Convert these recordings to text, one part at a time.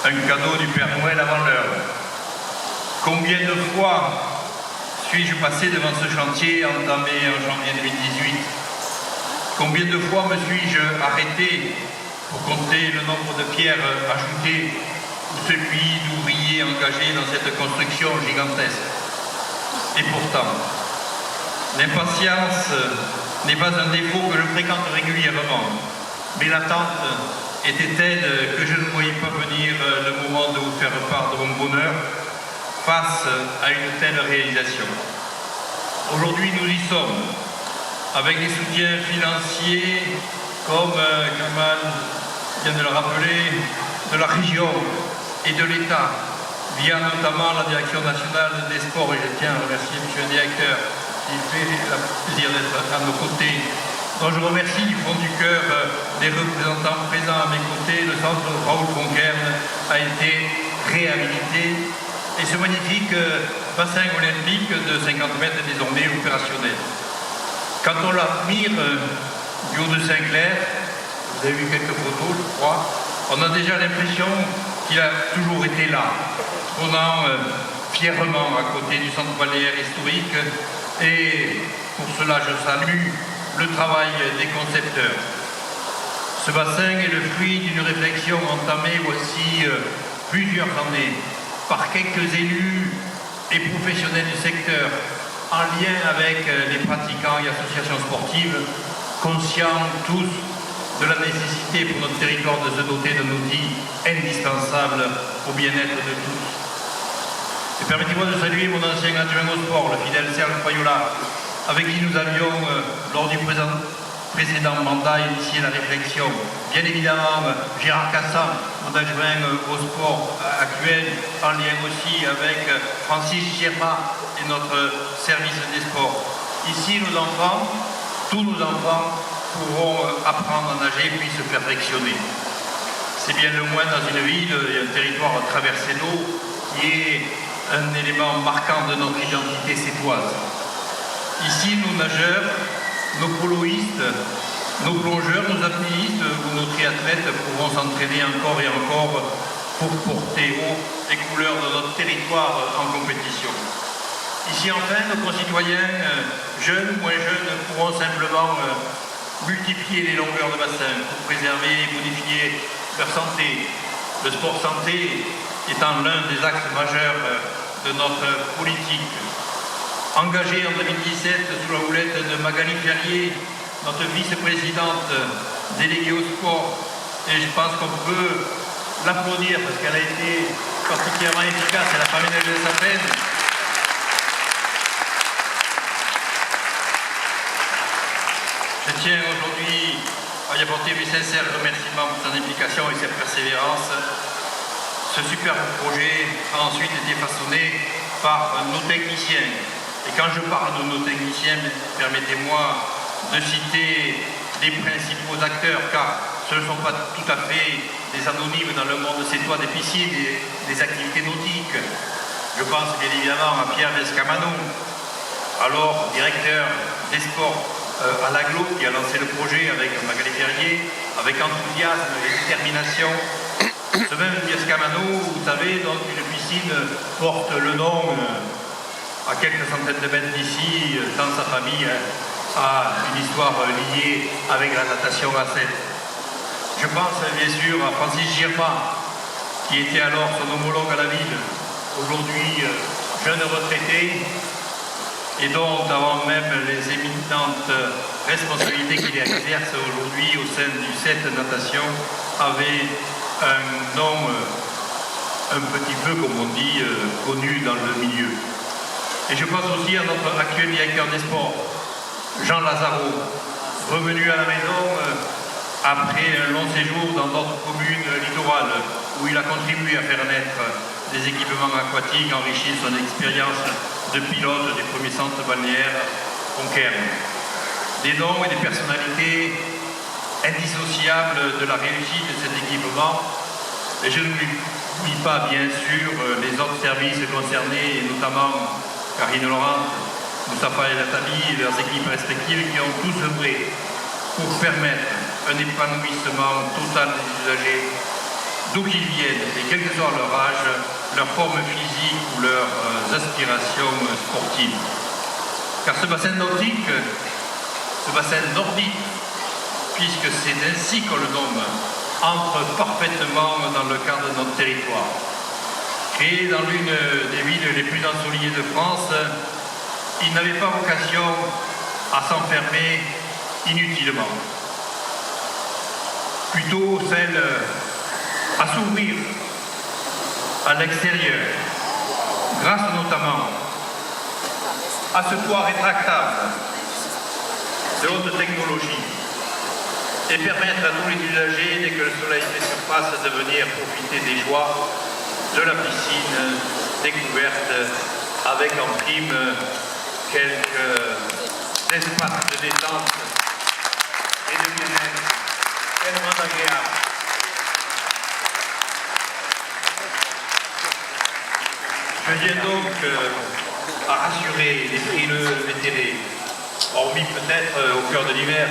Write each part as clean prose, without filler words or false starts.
un cadeau du Père Noël avant l'heure. Combien de fois suis-je passé devant ce chantier entamé en janvier 2018? Combien de fois me suis-je arrêté pour compter le nombre de pierres ajoutées ou celui d'ouvriers engagés dans cette construction gigantesque? Et pourtant, l'impatience n'est pas un défaut que je fréquente régulièrement, mais l'attente était telle que je ne voyais pas venir le moment de vous faire part de mon bonheur face à une telle réalisation. Aujourd'hui, nous y sommes, avec des soutiens financiers, comme Kamal vient de le rappeler, de la région et de l'État, via notamment la Direction nationale des sports, et je tiens à remercier M. le directeur qui fait le plaisir d'être à nos côtés, dont je remercie du fond du cœur les représentants présents à mes côtés. Le centre Raoul Conquerne a été réhabilité et ce magnifique bassin olympique de 50 mètres est désormais opérationnel. Quand on l'admire du haut de Saint-Clair, vous avez vu quelques photos, je crois, on a déjà l'impression qu'il a toujours été là, trônant fièrement à côté du centre balnéaire historique, et pour cela je salue le travail des concepteurs. Ce bassin est le fruit d'une réflexion entamée voici plusieurs années par quelques élus et professionnels du secteur, en lien avec les pratiquants et associations sportives, conscients tous de la nécessité pour notre territoire de se doter d'un outil indispensable au bien-être de tous. Et permettez-moi de saluer mon ancien adjoint au sport, le fidèle Serge Payola, avec qui nous avions, lors du précédent mandat, initié la réflexion. Bien évidemment, Gérard Cassan, mon adjoint au sport actuel, en lien aussi avec Francis Girma et notre service des sports. Ici, nos enfants, tous nos enfants, pourront apprendre à nager puis se perfectionner. C'est bien le moins dans une ville et un territoire traversé d'eau qui est un élément marquant de notre identité sétoise. Ici, nos nageurs, nos poloïstes, nos plongeurs, nos apnéistes ou nos triathlètes pourront s'entraîner encore et encore pour porter haut les couleurs de notre territoire en compétition. Ici, enfin, nos concitoyens, jeunes ou moins jeunes, pourront simplement multiplier les longueurs de bassin pour préserver et modifier leur santé. Le sport santé étant l'un des axes majeurs de notre politique. Engagée en 2017 sous la houlette de Magali Ferrier, notre vice-présidente déléguée au sport, et je pense qu'on peut l'applaudir parce qu'elle a été particulièrement efficace, elle a pas ménagé sa peine. Je tiens aujourd'hui à y apporter mes sincères remerciements pour son implication et sa persévérance. Ce superbe projet a ensuite été façonné par nos techniciens. Et quand je parle de nos techniciens, permettez-moi de citer les principaux acteurs, car ce ne sont pas tout à fait des anonymes dans le monde sétois des piscines et des activités nautiques. Je pense bien évidemment à Pierre Descamano, alors directeur des sports à l'Aglo, qui a lancé le projet avec Magali Ferrier, avec enthousiasme et détermination. Ce même Descamano, vous savez, donc une piscine porte le nom à quelques centaines de mètres d'ici, dans sa famille, a une histoire liée avec la natation à 7. Je pense bien sûr à Francis Girma, qui était alors son homologue à la ville, aujourd'hui jeune retraité, et dont, avant même les éminentes responsabilités qu'il exerce aujourd'hui au sein du 7 Natation, avait un nom un petit peu, comme on dit, connu dans le milieu. Et je pense aussi à notre actuel directeur des sports, Jean Lazaro, revenu à la maison après un long séjour dans notre commune littorale, où il a contribué à faire naître des équipements aquatiques, enrichi son expérience de pilote des premiers centres balnéaires Conquerne. Des noms et des personnalités indissociables de la réussite de cet équipement. Et je n'oublie pas, bien sûr, les autres services concernés, et notamment Karine Laurent, Moustapha El Attali et leurs équipes respectives qui ont tous œuvré pour permettre un épanouissement total des usagers d'où qu'ils viennent, et quel que soit leur âge, leur forme physique ou leurs aspirations sportives. Car ce bassin nautique, ce bassin nordique, puisque c'est ainsi qu'on le nomme, entre parfaitement dans le cadre de notre territoire. Créé dans l'une des villes les plus ensoleillées de France, il n'avait pas vocation à s'enfermer inutilement. Plutôt celle à s'ouvrir à l'extérieur, grâce notamment à ce toit rétractable de haute technologie et permettre à tous les usagers, dès que le soleil fait surface, de venir profiter des joies de la piscine découverte avec en prime quelques espaces de détente et de bien-être tellement agréables. Je viens donc à rassurer les frileux vétérés, hormis peut-être au cœur de l'hiver.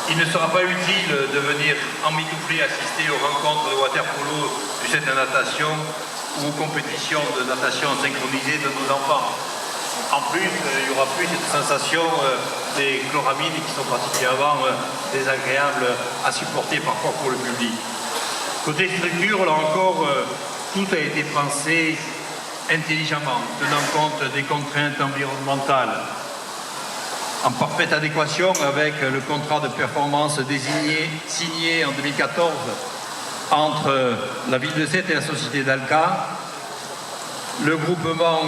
Il ne sera pas utile de venir emmitoufler assister aux rencontres de water-polo, du set de natation ou aux compétitions de natation synchronisée de nos enfants. En plus, il n'y aura plus cette sensation des chloramines qui sont particulièrement désagréables à supporter parfois pour le public. Côté structure, là encore, tout a été pensé intelligemment, tenant compte des contraintes environnementales, en parfaite adéquation avec le contrat de performance signé en 2014 entre la ville de Sète et la société d'Alca, le groupement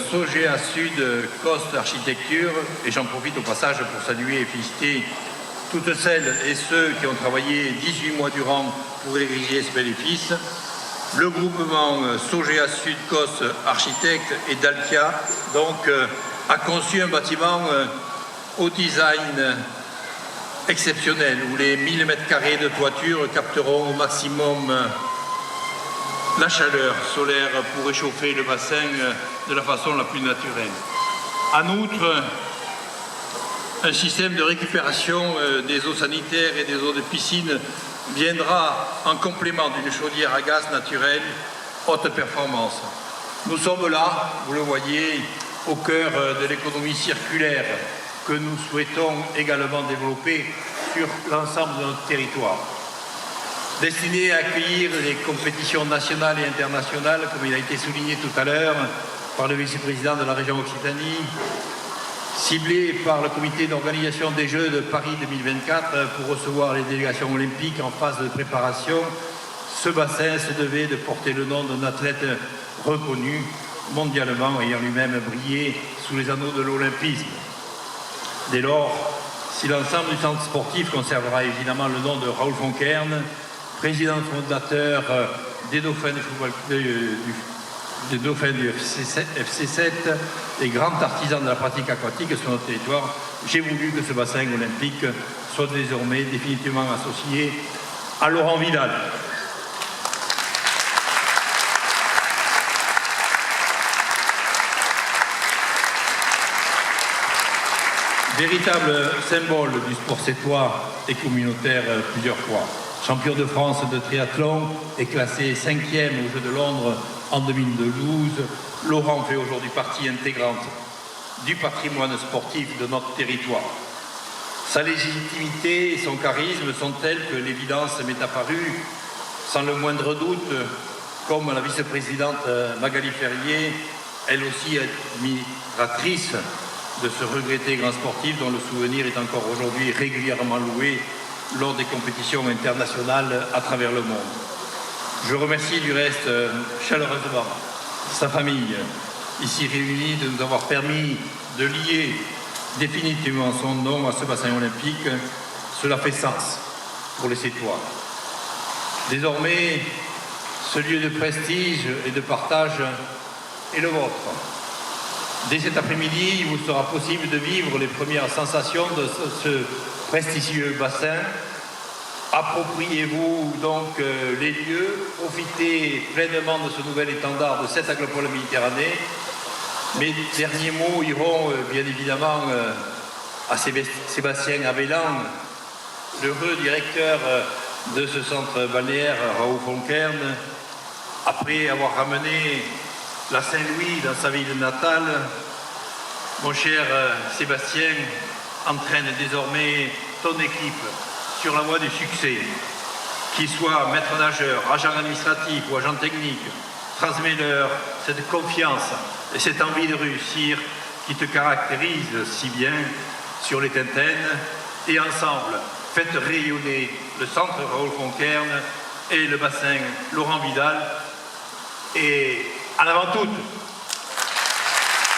Sogea Sud Cost Architecture, et j'en profite au passage pour saluer et féliciter toutes celles et ceux qui ont travaillé 18 mois durant pour ériger ce bénéfice, le groupement Sogea Sud Cost Architecte et Dalkia donc a conçu un bâtiment au design exceptionnel, où les 1000 m² de toiture capteront au maximum la chaleur solaire pour réchauffer le bassin de la façon la plus naturelle. En outre, un système de récupération des eaux sanitaires et des eaux de piscine viendra en complément d'une chaudière à gaz naturelle haute performance. Nous sommes là, vous le voyez, au cœur de l'économie circulaire que nous souhaitons également développer sur l'ensemble de notre territoire. Destiné à accueillir les compétitions nationales et internationales, comme il a été souligné tout à l'heure par le vice-président de la région Occitanie, ciblé par le comité d'organisation des Jeux de Paris 2024 pour recevoir les délégations olympiques en phase de préparation, ce bassin se devait de porter le nom d'un athlète reconnu mondialement, ayant lui-même brillé sous les anneaux de l'olympisme. Dès lors, si l'ensemble du centre sportif conservera évidemment le nom de Raoul Fonkern, président fondateur des Dauphins du FC7 et grand artisan de la pratique aquatique sur notre territoire, j'ai voulu que ce bassin olympique soit désormais définitivement associé à Laurent Vidal. Véritable symbole du sport sétois et communautaire plusieurs fois. Champion de France de triathlon et classé 5e aux Jeux de Londres en 2012, Laurent fait aujourd'hui partie intégrante du patrimoine sportif de notre territoire. Sa légitimité et son charisme sont tels que l'évidence m'est apparue sans le moindre doute, comme la vice-présidente Magali Ferrier, elle aussi admiratrice de ce regretté grand sportif dont le souvenir est encore aujourd'hui régulièrement loué lors des compétitions internationales à travers le monde. Je remercie du reste chaleureusement sa famille, ici réunie, de nous avoir permis de lier définitivement son nom à ce bassin olympique. Cela fait sens pour les Sétois. Désormais, ce lieu de prestige et de partage est le vôtre. Dès cet après-midi, il vous sera possible de vivre les premières sensations de ce prestigieux bassin. Appropriez-vous donc les lieux, profitez pleinement de ce nouvel étendard de cette agropole Méditerranée. Mes derniers mots iront bien évidemment à Sébastien Avellan, l'heureux directeur de ce centre balnéaire Raoult-Fonckern, après avoir ramené la Saint-Louis dans sa ville natale, mon cher Sébastien entraîne désormais ton équipe sur la voie du succès. Qu'il soit maître nageur, agent administratif ou agent technique, transmets-leur cette confiance et cette envie de réussir qui te caractérise si bien sur les Tintaines. Et ensemble, faites rayonner le centre Raoult-Fonckern et le bassin Laurent Vidal. Et en avant toutes,